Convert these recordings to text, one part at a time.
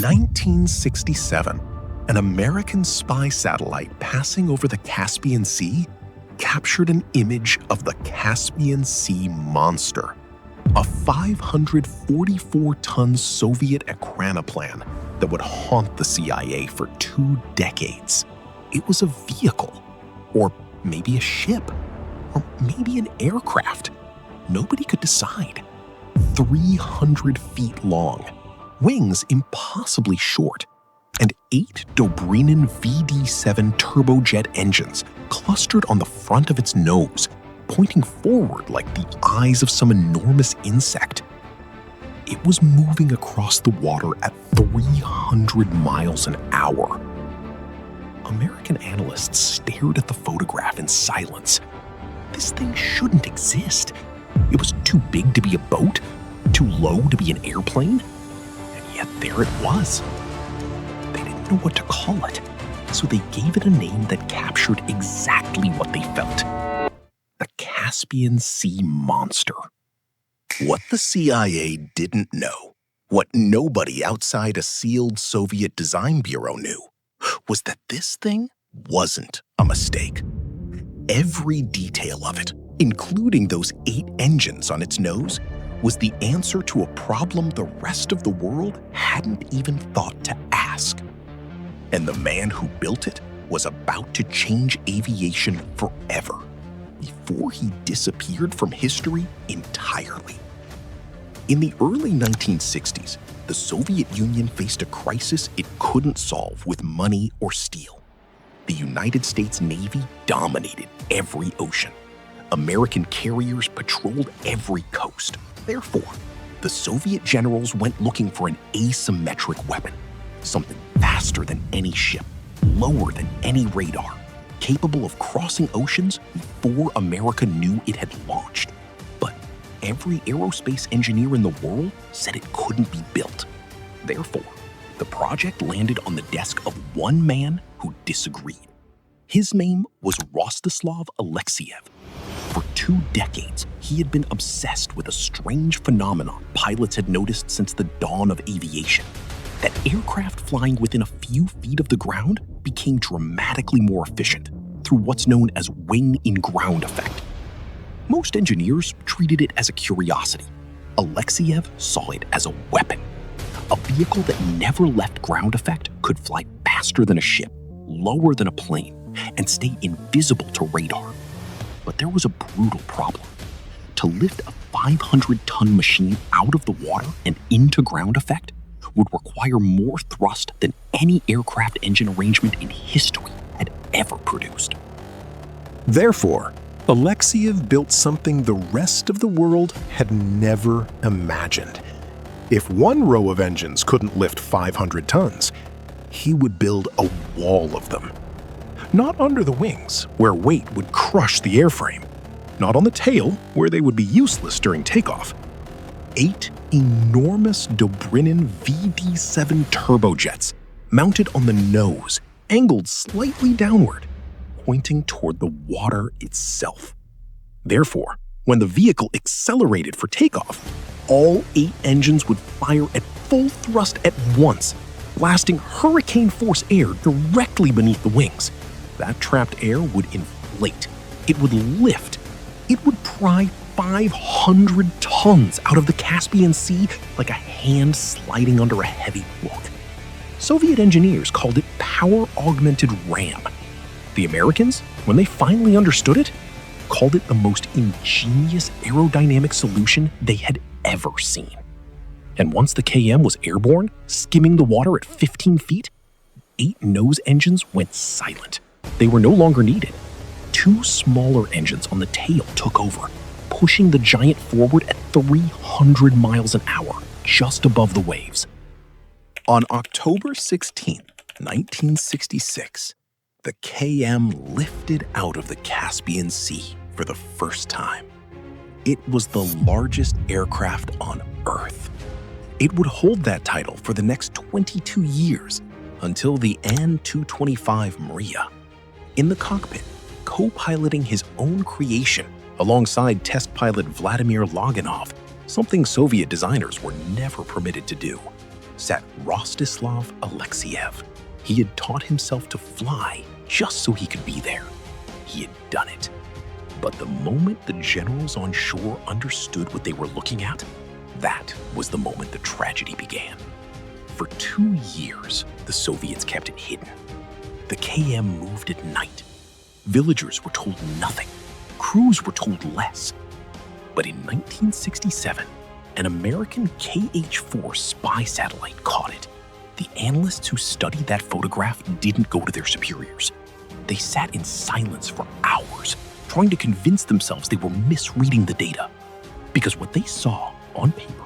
1967, an American spy satellite passing over the Caspian Sea captured an image of the Caspian Sea Monster, a 544-ton Soviet ekranoplan that would haunt the CIA for 2 decades. It was a vehicle, or maybe a ship, or maybe an aircraft. Nobody could decide. 300 feet long, wings impossibly short, and 8 Dobrynin VD-7 turbojet engines clustered on the front of its nose, pointing forward like the eyes of some enormous insect. It was moving across the water at 300 miles an hour. American analysts stared at the photograph in silence. This thing shouldn't exist. It was too big to be a boat, too low to be an airplane, and yet there it was. They didn't know what to call it, so they gave it a name that captured exactly what they felt: the Caspian Sea Monster. What the CIA didn't know, what nobody outside a sealed Soviet design bureau knew, was that this thing wasn't a mistake. Every detail of it, including those 8 engines on its nose, was the answer to a problem the rest of the world hadn't even thought to ask. And the man who built it was about to change aviation forever, before he disappeared from history entirely. In the early 1960s, the Soviet Union faced a crisis it couldn't solve with money or steel. The United States Navy dominated every ocean. American carriers patrolled every coast. Therefore, the Soviet generals went looking for an asymmetric weapon, something faster than any ship, lower than any radar, capable of crossing oceans before America knew it had launched. But every aerospace engineer in the world said it couldn't be built. Therefore, the project landed on the desk of one man who disagreed. His name was Rostislav Alexeyev. For 2 decades, he had been obsessed with a strange phenomenon pilots had noticed since the dawn of aviation: that aircraft flying within a few feet of the ground became dramatically more efficient through what's known as wing-in-ground effect. Most engineers treated it as a curiosity. Alexeyev saw it as a weapon. A vehicle that never left ground effect could fly faster than a ship, lower than a plane, and stay invisible to radar. But there was a brutal problem. To lift a 500-ton machine out of the water and into ground effect would require more thrust than any aircraft engine arrangement in history had ever produced. Therefore, Alexeyev built something the rest of the world had never imagined. If one row of engines couldn't lift 500 tons, he would build a wall of them. Not under the wings, where weight would crush the airframe. Not on the tail, where they would be useless during takeoff. 8 enormous Dobrynin VD-7 turbojets, mounted on the nose, angled slightly downward, pointing toward the water itself. Therefore, when the vehicle accelerated for takeoff, all 8 engines would fire at full thrust at once, blasting hurricane-force air directly beneath the wings. That trapped air would inflate. It would lift. It would pry 500 tons out of the Caspian Sea like a hand sliding under a heavy book. Soviet engineers called it power-augmented ram. The Americans, when they finally understood it, called it the most ingenious aerodynamic solution they had ever seen. And once the KM was airborne, skimming the water at 15 feet, 8 nose engines went silent. They were no longer needed. 2 smaller engines on the tail took over, pushing the giant forward at 300 miles an hour, just above the waves. On October 16, 1966, the KM lifted out of the Caspian Sea for the first time. It was the largest aircraft on Earth. It would hold that title for the next 22 years, until the An-225 Mriya. In the cockpit, co-piloting his own creation alongside test pilot Vladimir Loganov, something Soviet designers were never permitted to do. sat Rostislav Alexeyev. He had taught himself to fly just so he could be there. He had done it. But the moment the generals on shore understood what they were looking at, that was the moment the tragedy began. For 2 years, the Soviets kept it hidden. The KM moved at night. Villagers were told nothing. Crews were told less. But in 1967, an American KH-4 spy satellite caught it. The analysts who studied that photograph didn't go to their superiors. They sat in silence for hours, trying to convince themselves they were misreading the data. Because what they saw on paper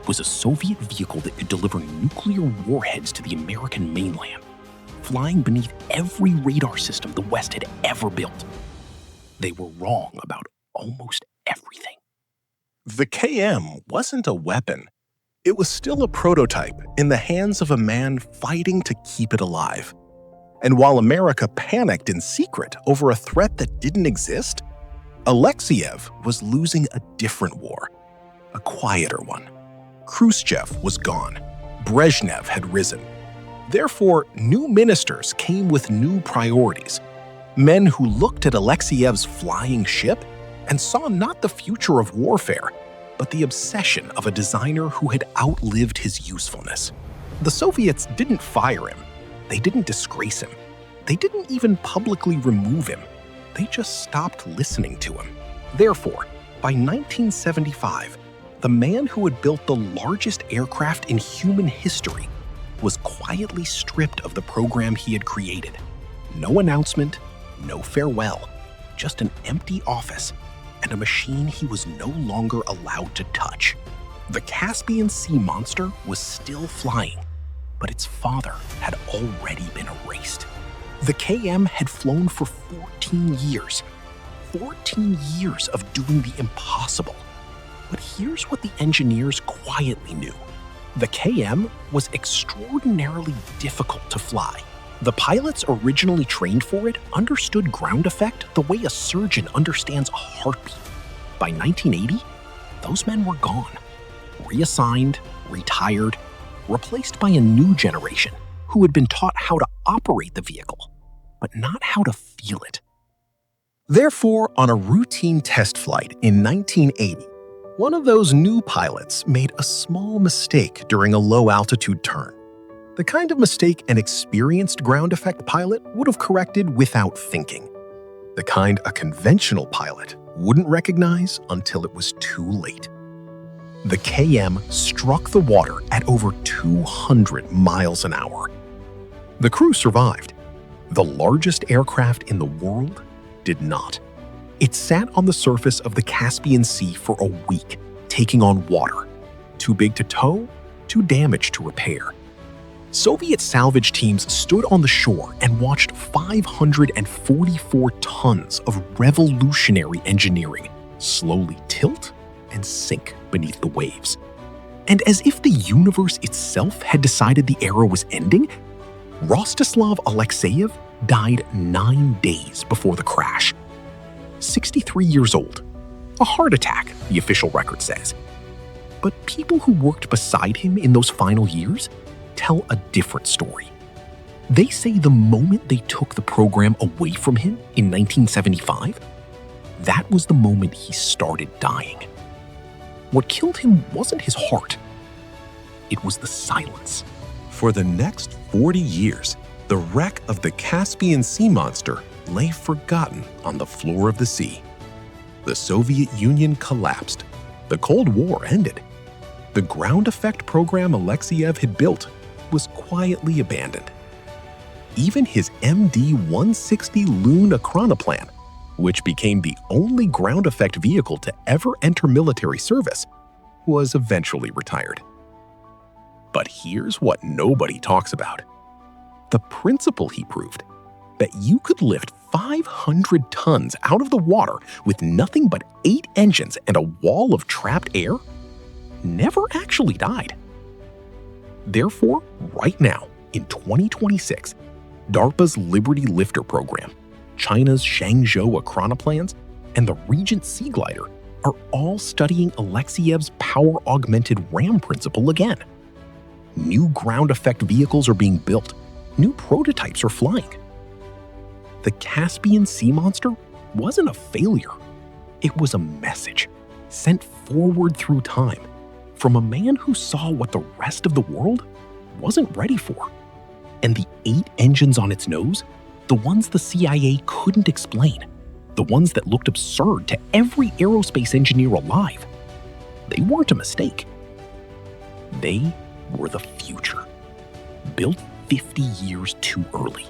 was a Soviet vehicle that could deliver nuclear warheads to the American mainland, flying beneath every radar system the West had ever built. They were wrong about almost everything. The KM wasn't a weapon. It was still a prototype in the hands of a man fighting to keep it alive. And while America panicked in secret over a threat that didn't exist, Alexeyev was losing a different war, a quieter one. Khrushchev was gone. Brezhnev had risen. Therefore, new ministers came with new priorities. Men who looked at Alexeyev's flying ship and saw not the future of warfare, but the obsession of a designer who had outlived his usefulness. The Soviets didn't fire him. They didn't disgrace him. They didn't even publicly remove him. They just stopped listening to him. Therefore, by 1975, the man who had built the largest aircraft in human history was quietly stripped of the program he had created. No announcement, no farewell, just an empty office and a machine he was no longer allowed to touch. The Caspian Sea Monster was still flying, but its father had already been erased. The KM had flown for 14 years. 14 years of doing the impossible. But here's what the engineers quietly knew. The KM was extraordinarily difficult to fly. The pilots originally trained for it understood ground effect the way a surgeon understands a heartbeat. By 1980, those men were gone, reassigned, retired, replaced by a new generation who had been taught how to operate the vehicle, but not how to feel it. Therefore, on a routine test flight in 1980, one of those new pilots made a small mistake during a low-altitude turn. The kind of mistake an experienced ground effect pilot would have corrected without thinking. The kind a conventional pilot wouldn't recognize until it was too late. The KM struck the water at over 200 miles an hour. The crew survived. The largest aircraft in the world did not. It sat on the surface of the Caspian Sea for a week, taking on water. Too big to tow, too damaged to repair. Soviet salvage teams stood on the shore and watched 544 tons of revolutionary engineering slowly tilt and sink beneath the waves. And as if the universe itself had decided the era was ending, Rostislav Alexeyev died 9 days before the crash. 63 years old. A heart attack, the official record says. But people who worked beside him in those final years tell a different story. They say the moment they took the program away from him in 1975, that was the moment he started dying. What killed him wasn't his heart. It was the silence. For the next 40 years, the wreck of the Caspian Sea Monster lay forgotten on the floor of the sea. The Soviet Union collapsed. The Cold War ended. The ground effect program Alexeyev had built was quietly abandoned. Even his MD-160 Loon ekranoplan, which became the only ground effect vehicle to ever enter military service, was eventually retired. But here's what nobody talks about. The principle he proved, that you could lift 500 tons out of the water with nothing but 8 engines and a wall of trapped air, never actually died. Therefore, right now, in 2026, DARPA's Liberty Lifter program, China's Xiangzhou ekranoplans, and the REGENT Seaglider are all studying Alexeyev's power-augmented ram principle again. New ground effect vehicles are being built. New prototypes are flying. The Caspian Sea Monster wasn't a failure. It was a message sent forward through time from a man who saw what the rest of the world wasn't ready for. And the 8 engines on its nose, the ones the CIA couldn't explain, the ones that looked absurd to every aerospace engineer alive, they weren't a mistake. They were the future, built 50 years too early.